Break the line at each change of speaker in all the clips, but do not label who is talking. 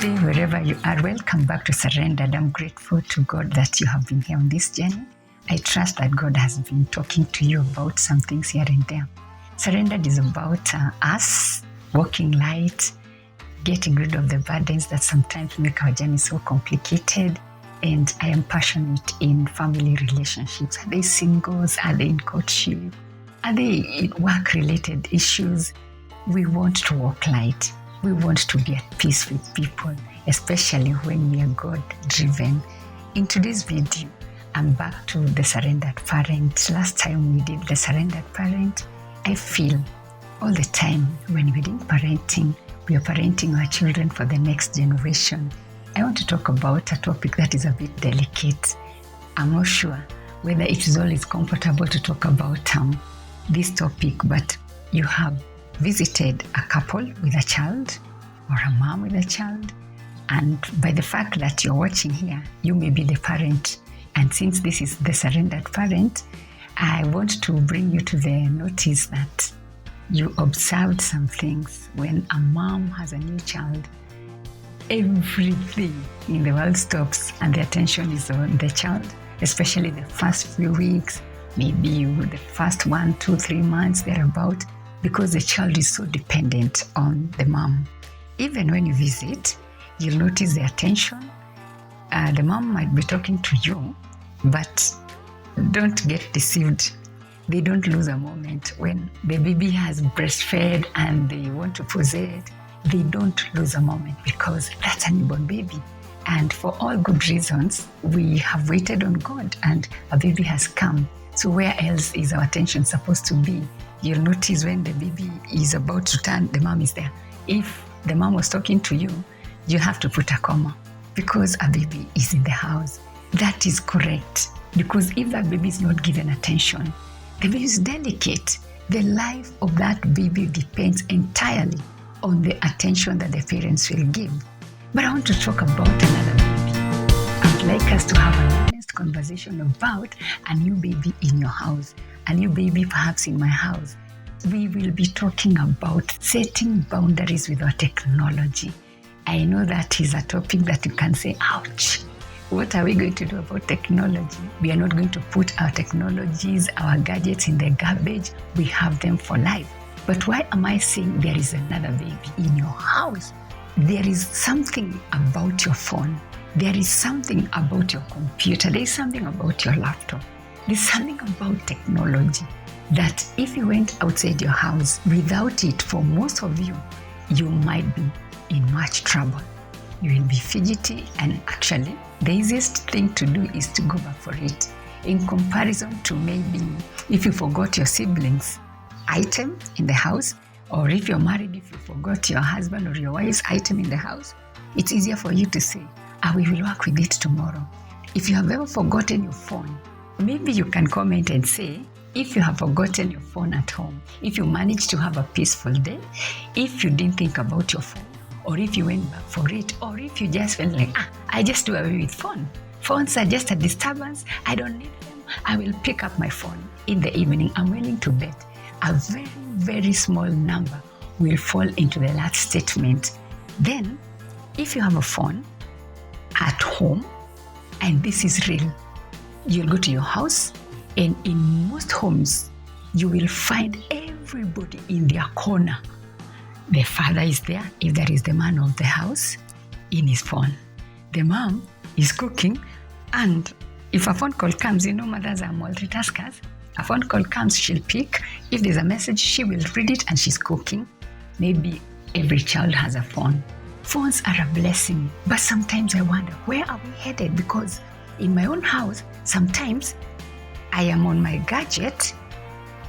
day, wherever you are, welcome back to Surrendered. I'm grateful to God that you have been here on this journey. I trust that God has been talking to you about some things here and there. Surrendered is about us walking light, getting rid of the burdens that sometimes make our journey so complicated. And I am passionate in family relationships. Are they singles? Are they in courtship? Are they in work-related issues? We want to walk light. We want to be at peace with people, especially when we are God-driven. In today's video, I'm back to the surrendered parent. Last time we did the surrendered parent. I feel all the time when we're doing parenting, we are parenting our children for the next generation. I want to talk about a topic that is a bit delicate. I'm not sure whether it is always comfortable to talk about this topic, but you have visited a couple with a child or a mom with a child, and by the fact that you're watching here, you may be the parent. And since this is the surrendered parent, I want to bring you to the notice that you observed some things. When a mom has a new child, everything in the world stops and the attention is on the child, especially the first few weeks, maybe the first 1, 2, 3 months thereabout, because the child is so dependent on the mom. Even when you visit, you'll notice the attention. The mom might be talking to you, but don't get deceived. They don't lose a moment. When the baby has breastfed and they want to pose it, they don't lose a moment because that's a newborn baby. And for all good reasons, we have waited on God and a baby has come. So where else is our attention supposed to be? You'll notice when the baby is about to turn, the mom is there. If the mom was talking to you, you have to put a comma because a baby is in the house. That is correct, because if that baby is not given attention, the baby is delicate. The life of that baby depends entirely on the attention that the parents will give. But I want to talk about another baby. I would like us to have an honest conversation about a new baby in your house, a new baby perhaps in my house. We will be talking about setting boundaries with our technology. I know that is a topic that you can say, ouch. What are we going to do about technology? We are not going to put our technologies, our gadgets in the garbage. We have them for life. But why am I saying there is another baby in your house? There is something about your phone. There is something about your computer. There is something about your laptop. There's something about technology that if you went outside your house without it, for most of you, you might be in much trouble. You will be fidgety, and actually, the easiest thing to do is to go back for it. In comparison to maybe if you forgot your siblings' item in the house, or if you're married, if you forgot your husband or your wife's item in the house, it's easier for you to say, we will work with it tomorrow. If you have ever forgotten your phone, maybe you can comment and say, if you have forgotten your phone at home, if you managed to have a peaceful day, if you didn't think about your phone, or if you went back for it, or if you just felt like, I just do away with phone. Phones are just a disturbance. I don't need them. I will pick up my phone in the evening. I'm willing to bet a very, very small number will fall into the last statement. Then, if you have a phone at home, and this is real, you'll go to your house, and in most homes, you will find everybody in their corner. The father is there, if there is the man of the house, in his phone. The mom is cooking, and if a phone call comes, mothers are multitaskers. A phone call comes, she'll pick. If there's a message, she will read it, and she's cooking. Maybe every child has a phone. Phones are a blessing, but sometimes I wonder, where are we headed? Because in my own house, sometimes I am on my gadget,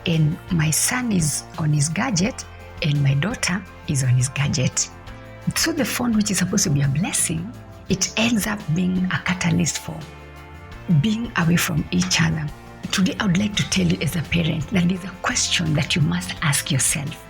and my son is on his gadget, and my daughter is on his gadget. So the phone, which is supposed to be a blessing, it ends up being a catalyst for being away from each other. Today, I would like to tell you as a parent that there is a question that you must ask yourself.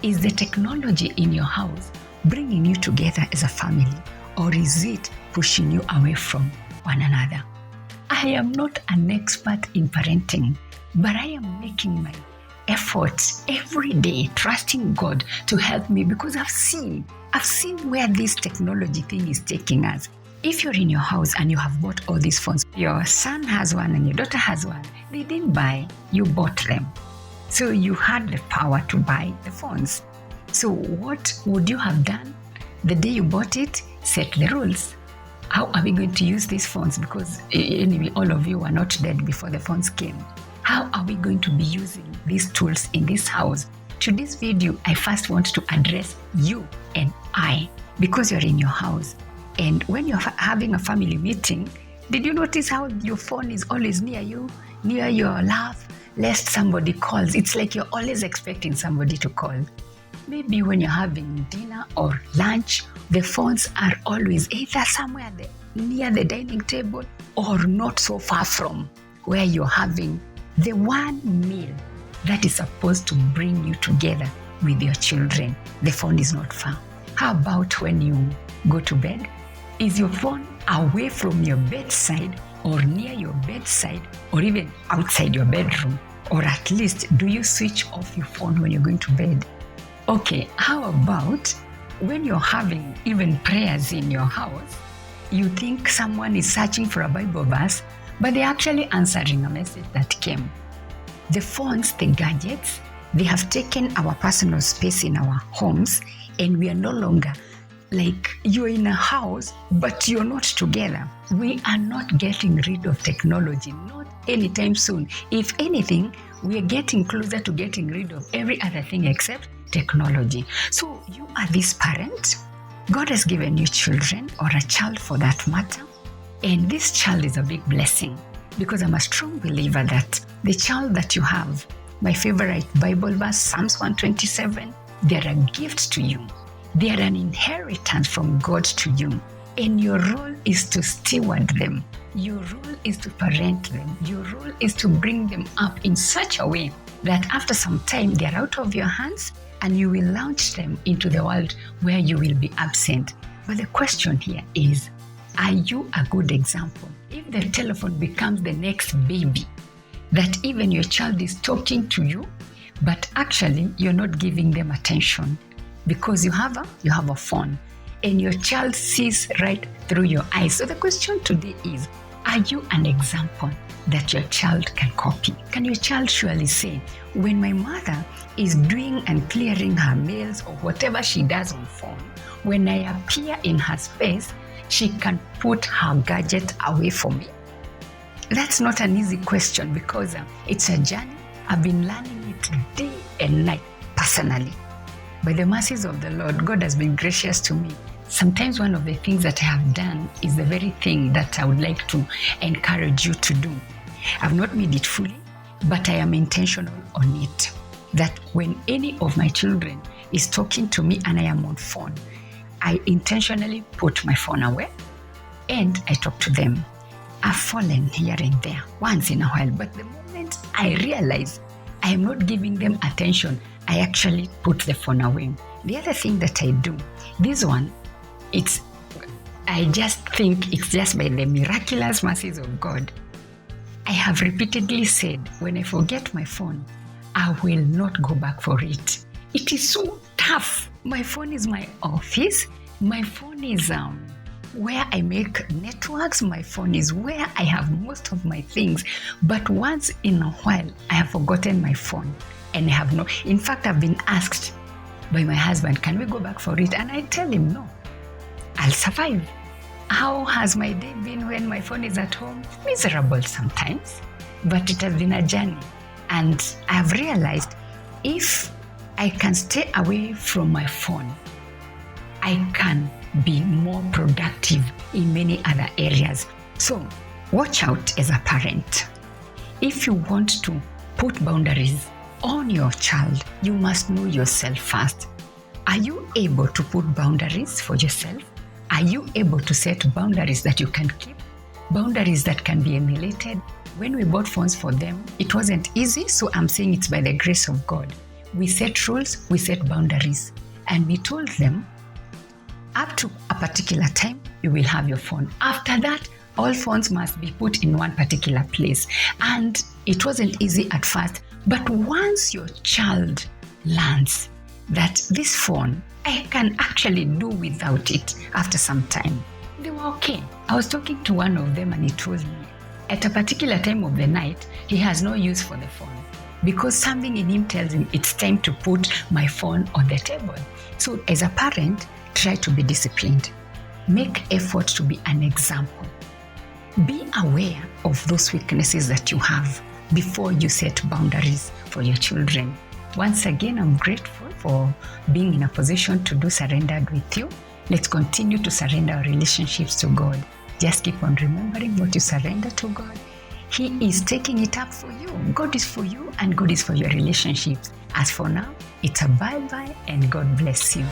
Is the technology in your house bringing you together as a family, or is it pushing you away from one another? I am not an expert in parenting, but I am making my efforts every day, trusting God to help me, because I've seen I've seen where this technology thing is taking us. If you're in your house and you have bought all these phones, your son has one and your daughter has one, they didn't buy, you bought them. So you had the power to buy the phones. So what would you have done the day you bought it? Set the rules. How are we going to use these phones? Because anyway, all of you were not dead before the phones came. How are we going to be using these tools in this house? To this video, I first want to address you and I, because you're in your house. And when you're having a family meeting, did you notice how your phone is always near you, near your lap, lest somebody calls? It's like you're always expecting somebody to call. Maybe when you're having dinner or lunch, the phones are always either somewhere near the dining table or not so far from where you're having the one meal that is supposed to bring you together with your children. The phone is not far. How about when you go to bed? Is your phone away from your bedside or near your bedside or even outside your bedroom? Or at least, do you switch off your phone when you're going to bed? Okay, how about when you're having even prayers in your house, you think someone is searching for a Bible verse, but they're actually answering a message that came. The phones, the gadgets, they have taken our personal space in our homes, and we are no longer like you're in a house, but you're not together. We are not getting rid of technology, not anytime soon. If anything, we are getting closer to getting rid of every other thing except technology. So you are this parent. God has given you children, or a child for that matter. And this child is a big blessing, because I'm a strong believer that the child that you have, my favorite Bible verse, Psalms 127, they're a gift to you. They are an inheritance from God to you. And your role is to steward them. Your role is to parent them. Your role is to bring them up in such a way that after some time they're out of your hands and you will launch them into the world where you will be absent. But the question here is, are you a good example? If the telephone becomes the next baby, that even your child is talking to you, but actually you're not giving them attention because you have a phone and your child sees right through your eyes. So the question today is, are you an example that your child can copy? Can your child surely say, when my mother is doing and clearing her mails or whatever she does on phone, when I appear in her space, she can put her gadget away from me? That's not an easy question, because it's a journey. I've been learning it day and night personally. By the mercies of the Lord, God has been gracious to me. Sometimes one of the things that I have done is the very thing that I would like to encourage you to do. I've not made it fully, but I am intentional on it. That when any of my children is talking to me and I am on phone, I intentionally put my phone away and I talk to them. I've fallen here and there once in a while, but the moment I realize I am not giving them attention, I actually put the phone away. The other thing that I do, this one, I just think it's just by the miraculous mercies of God. I have repeatedly said, when I forget my phone, I will not go back for it. It is so tough. My phone is my office. My phone is where I make networks. My phone is where I have most of my things. But once in a while, I have forgotten my phone. And I have no. In fact, I've been asked by my husband, can we go back for it? And I tell him, no, I'll survive. How has my day been when my phone is at home? Miserable sometimes, but it has been a journey. And I've realized if I can stay away from my phone, I can be more productive in many other areas. So watch out as a parent. If you want to put boundaries on your child, you must know yourself first. Are you able to put boundaries for yourself? Are you able to set boundaries that you can keep? Boundaries that can be emulated? When we bought phones for them, it wasn't easy, so I'm saying it's by the grace of God. We set rules, we set boundaries, and we told them, up to a particular time, you will have your phone. After that, all phones must be put in one particular place. And it wasn't easy at first, but once your child learns that this phone I can actually do without it after some time. They were okay. I was talking to one of them and he told me at a particular time of the night, he has no use for the phone because something in him tells him it's time to put my phone on the table. So as a parent, try to be disciplined. Make effort to be an example. Be aware of those weaknesses that you have before you set boundaries for your children. Once again, I'm grateful for being in a position to do Surrendered with you. Let's continue to surrender our relationships to God. Just keep on remembering what you surrender to God. He is taking it up for you. God is for you and God is for your relationships. As for now, it's a bye-bye and God bless you.